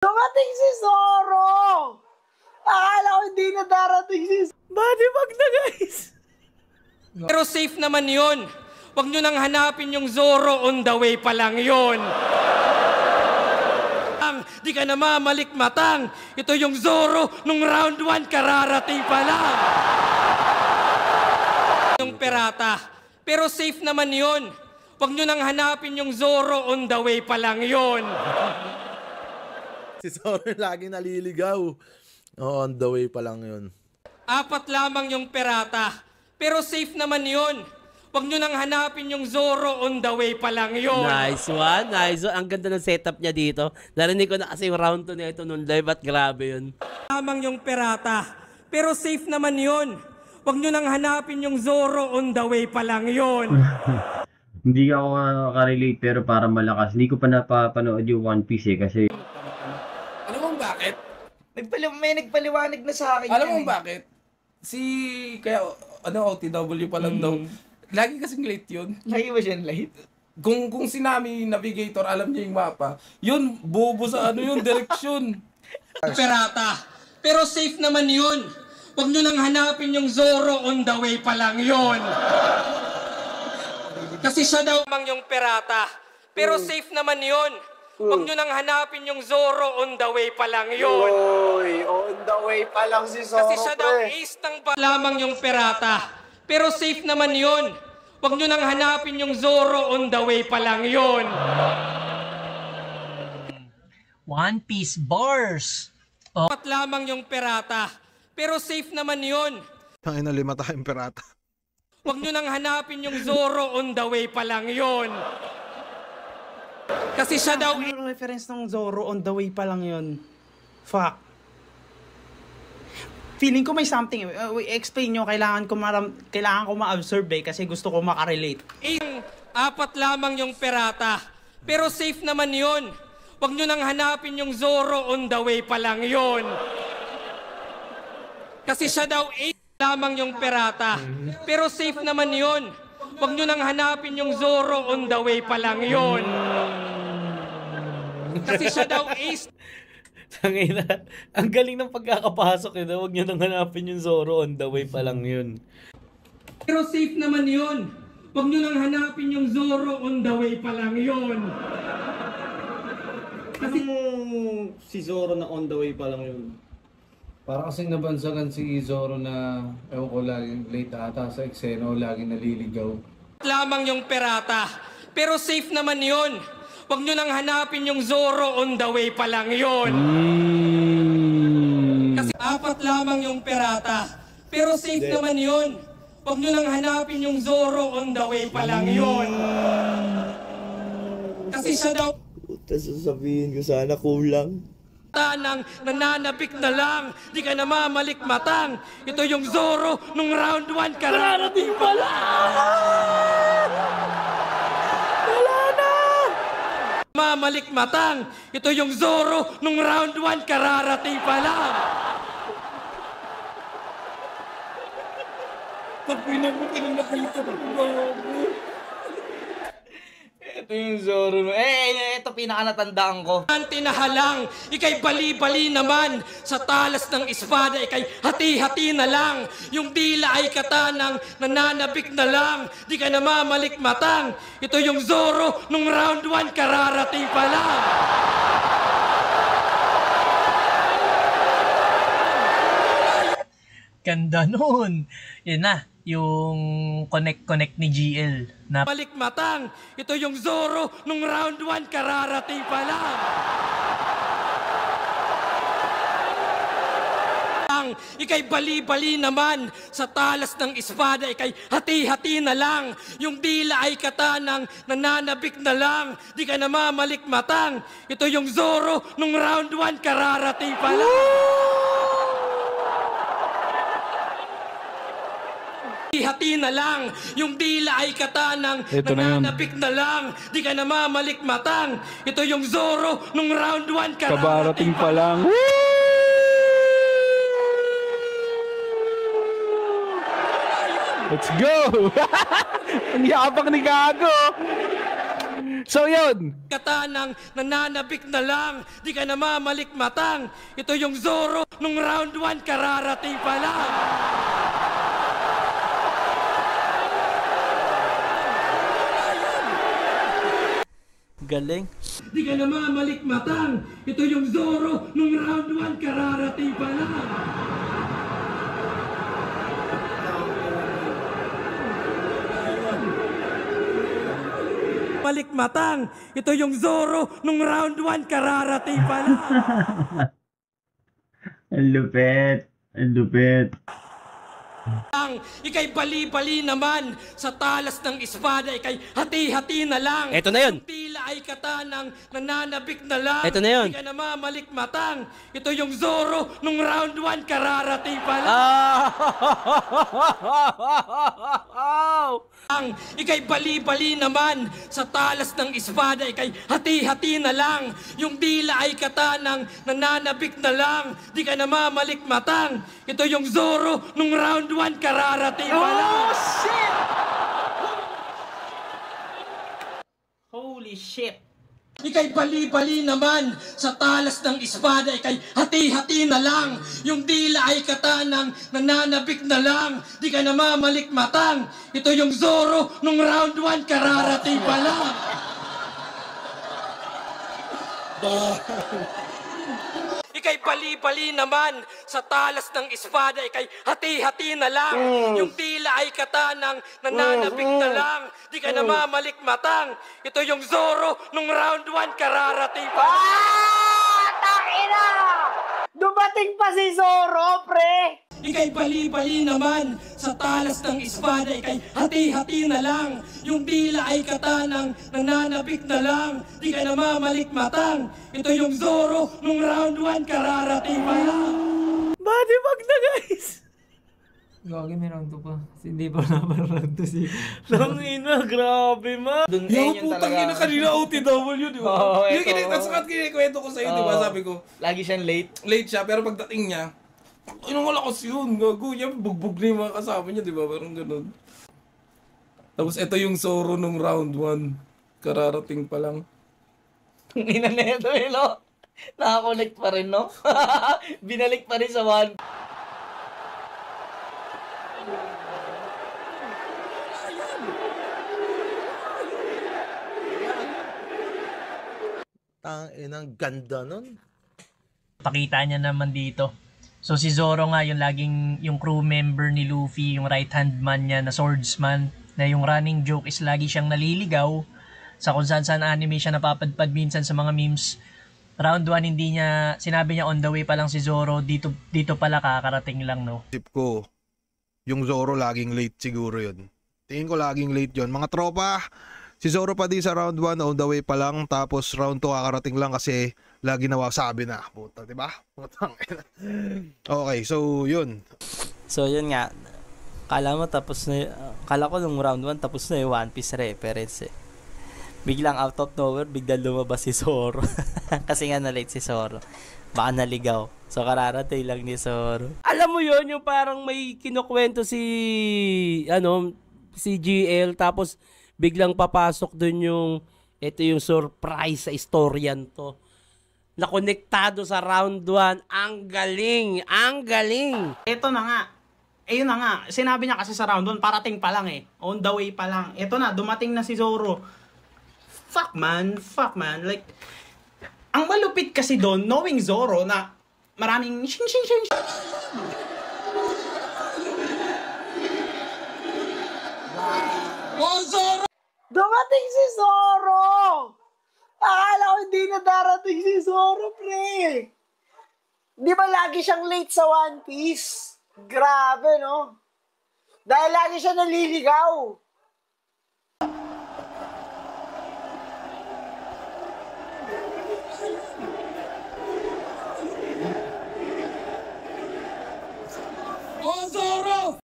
Dumating si Zoro! Akala ko hindi na darating si Zoro. Body bag na, guys! Pero safe naman yun. Huwag nyo nang hanapin yung Zoro, on the way pa lang yun. Di ka na mamalikmatang. Ito yung Zoro nung round 1 kararating pa lang. Yung perata. Pero safe naman yun. Huwag nyo nang hanapin yung Zoro, on the way pa lang yun. Si Zoro laging naliligaw. Oh, on the way pa lang yun. 4 lamang yung perata. Pero safe naman yun. Huwag nyo nang hanapin yung Zoro, on the way pa lang yun. Nice one, nice one. Ang ganda ng setup niya dito. Narinig ko na kasi yung round 2 nito nung live at grabe yun. Lamang yung perata. Pero safe naman yun. Huwag nyo nang hanapin yung Zoro, on the way pa lang yun. Hindi ako makarelate pero para malakas. Hindi ko pa napapanood yung One Piece kasi... Alam mo bakit? May nagpaliwanag na sa akin. Alam mo bakit? Kaya OTW pa lang daw. Lagi kasing late yun. Lagi ba siya late? Kung si Nami Navigator, alam niya yung mapa, yun, bobo sa yung direksyon. Perata. Pero safe naman yun. Huwag nyo nang hanapin yung Zoro, on the way pa lang yun. Kasi siya daw mang yung perata. Pero safe naman yun. Huwag nyo nang hanapin yung Zoro, on the way pa lang yun. Oy, on the way pa lang si Zoro. Kasi siya daw ace ng lamang yung perata. Pero safe naman yun. Huwag nyo nang hanapin yung Zoro, on the way pa lang yun. One Piece bars. 4 lamang yung perata. Pero safe naman yun. Tangin na 5 tayong perata. Huwag nyo nang hanapin yung Zoro, on the way pa lang yun. Kasi siya daw... Yung reference ng Zoro, on the way pa lang yun. Fuck. Feeling ko may something. Explain nyo, kailangan ko ma-observe kasi gusto ko makarelate. 4 lamang yung perata. Pero safe naman yun. Huwag nyo nang hanapin yung Zoro, on the way pa lang yun. Kasi siya daw 8 lamang yung perata. Pero safe naman yun. Huwag nyo nang hanapin yung Zoro, on the way pa lang yun. Kasi siya daw ace. Tangina, ang galing ng pagkakapasok yun. Huwag nyo nang hanapin yung Zoro, on the way pa lang yun. Pero safe naman yun. Huwag nyo nang hanapin yung Zoro, on the way pa lang yun. Kasi si Zoro na on the way pa lang yun. Para kasing nabansagan si Zoro na, ewan ko, laging late ata sa eksena o laging naliligaw. Lamang yung perata. Pero safe naman yun. Huwag nyo nang hanapin yung Zoro, on the way pa lang yun. Kasi 4 lamang yung perata. Pero safe naman yun. Huwag nyo nang hanapin yung Zoro, on the way pa lang yun. Kasi siya daw... Puta, sasabihin ko sana kulang. Tanang nananabik na lang, di ka na mamalikmatang. Ito yung Zoro nung round 1 kararating pa lang. Wala na. Mamalikmatang. Ito yung Zoro nung round 1 kararating pa lang. Pag pinabutin na nakita ko, Ito yung Zoro. Ito pinakanatandaan ko. Tinahalang, ikay bali-bali naman. Sa talas ng espada, ikay hati-hati na lang. Yung dila ay katanang, nananabik na lang. Di ka na mamalikmatang. Ito yung Zoro nung round 1 kararating pa lang. Ganda nun. Yun na, yung connect ni GL. Na Malikmatang, ito yung Zoro nung round 1 kararating pa lang. Ikay bali-bali naman. Sa talas ng espada, ikay hati-hati na lang. Yung dila ay katanang, nananabik na lang. Di ka na mamalikmatang. Ito yung Zoro nung round 1 kararating pa lang. Hati na lang, yung dila ay katanang, nananabik na lang, di ka na mamalikmatang. Ito yung Zoro nung round 1 kararating pa lang. Let's go! Ang yabang ni Gago! So yun. Katanang nananabik na lang, di ka namamalikmatang. Ito yung Zoro nung round 1 kararating pa lang. Galing. Di ka namamalikmatang. Ito yung Zoro nung round 1 kararating pa lang. Malikmatang. Ito yung Zoro nung round 1 kararating pa lang. Ang lupit. Ang lupit. Ika'y bali-bali naman sa talas ng espada, ika'y hati-hati na lang. Eto na yun. Yung tila ay katanang nananabik na lang. Eto na yun. Di ka namamalikmatang. Ito yung Zoro nung round 1 kararating pa lang. Ika'y bali-bali naman sa talas ng espada, ika'y hati-hati na lang. Yung dila ay katanang nananabik na lang. Di ka namamalikmatang. Ito yung Zoro nung round 1 kararating pa lang. Oh, shit! Holy shit! Ika'y bali-bali naman sa talas ng espada, ika'y hati-hati na lang. Yung dila ay katanang nananabik na lang. Di ka namamalikmatang. Ito yung Zoro nung round 1 kararating pa lang. Ika'y bali-bali naman sa talas ng espada, ika'y hati-hati na lang. Yung tila ay katanang nananabik na lang. Di ka namamalikmatang. Ito yung Zoro nung round 1 kararating pa. Takina! Dumating pa si Zoro, pre! Ika'y bali-bali naman sa talas ng espada, ika'y hati-hati na lang. Yung dila ay katanang nananabik na lang. Di ka namamalikmatang. Ito yung Zoro nung round 1 kararating pa lang. Body bag na, guys! Gagi, may round 2 pa. Hindi pa naparang to si... Tangina, grabe ma. Yung putang ina kanina OTW, di ba? Oo, Yung eto. at saka kinikwento ko sa'yo, di ba? Sabi ko, Lagi siyang late. late siya, pero pagdating niya, inong lakas yun, gago. Yan, bugbog na yung mga kasama niya, di ba? Parang ganun. Tapos ito yung Zoro nung round 1. Kararating pa lang. Ina na ito, no? Nakakonect pa rin, no? Binalik pa rin sa 1. Inang ganda nun. Pakita niya naman dito. So si Zoro nga yung laging yung crew member ni Luffy, yung right hand man niya na swordsman, na yung running joke is lagi siyang naliligaw sa kung saan anime siya napapadpad minsan sa mga memes. Round 1 hindi niya, sinabi niya on the way pa lang si Zoro, dito pala kakarating lang, no? Tip ko, yung Zoro laging late siguro yun. Tingin ko laging late yun. Mga tropa, si Zoro pa din sa round 1 on the way pa lang, tapos round 2 kakarating lang kasi lagi nawasabi na. Puta, diba? Putang ina. Okay, so yun. So yun nga, kala mo tapos na, kala ko nung round 1 tapos na yung One Piece reference eh. Biglang out of nowhere, biglang lumabas si Zoro. Kasi nga na late si Zoro. Baka naligaw. So kararating lang ni Zoro. Alam mo yon yung parang may kinukwento si GL, tapos biglang papasok dun yung ito yung surprise sa istoryan to. Na konektado sa round 1. Ang galing! Ang galing! Ito na nga. Ayun na nga. Sinabi niya kasi sa round 1, parating pa lang eh. On the way pa lang. Ito na, dumating na si Zoro. Fuck man. Like, ang malupit kasi doon, knowing Zoro na maraming shing. Oh, Zoro! Dumating si Zoro! Akala ko hindi na darating si Zoro, pre! Di ba lagi siyang late sa One Piece? Grabe, no? Dahil lagi siya naliligaw.